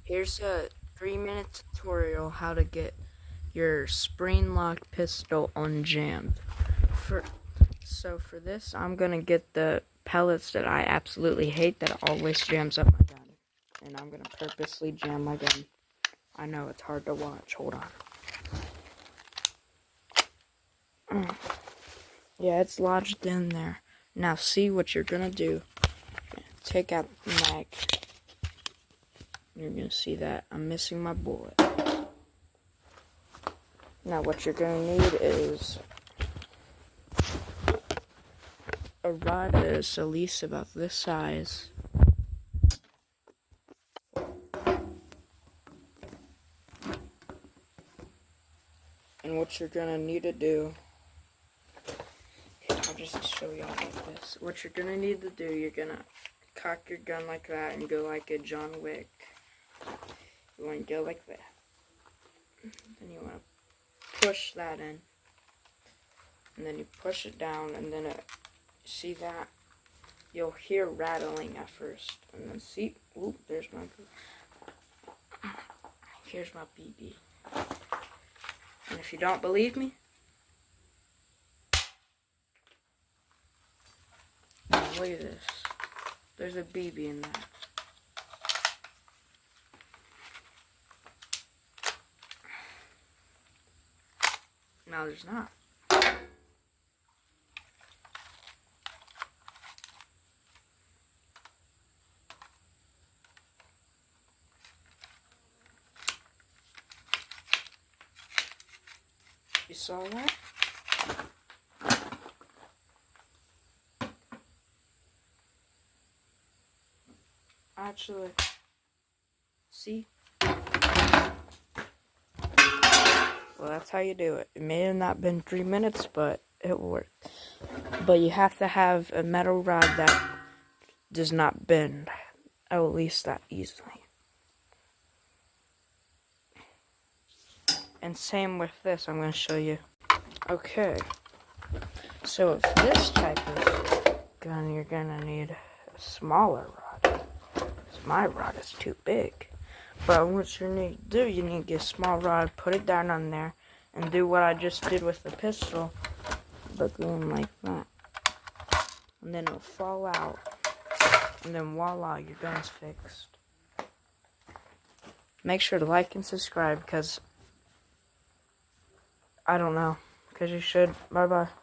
Here's a 3-minute tutorial how to get your spring lock pistol unjammed. So for this, I'm gonna get the pellets that I absolutely hate that always jams up my gun, and I'm gonna purposely jam my gun. I know it's hard to watch. Hold on. Yeah, it's lodged in there. Now see what you're gonna do. Take out the mag. You're gonna see that I'm missing my bullet. Now what you're gonna need is a rod that is at least about this size. And what you're gonna need to do, I'll just show y'all like this. What you're gonna need to do, you're gonna cock your gun like that and go like a John Wick. You wanna go like that. Then you wanna push that in. And then you push it down, and then see that? You'll hear rattling at first. And then see, oop, there's my, here's my BB. And if you don't believe me, look at this. There's a BB in that. No, there's not. You saw that? Actually, see? Well, that's how you do it. It may have not been 3 minutes, but it worked. But you have to have a metal rod that does not bend, at least that easily. And same with this, I'm going to show you. Okay, so with this type of gun, you're going to need a smaller rod. My rod is too big. But what you need to do, you need to get a small rod, put it down on there, and do what I just did with the pistol, but going like that. And then it'll fall out, and then voila, your gun's fixed. Make sure to like and subscribe, because I don't know, because you should. Bye-bye.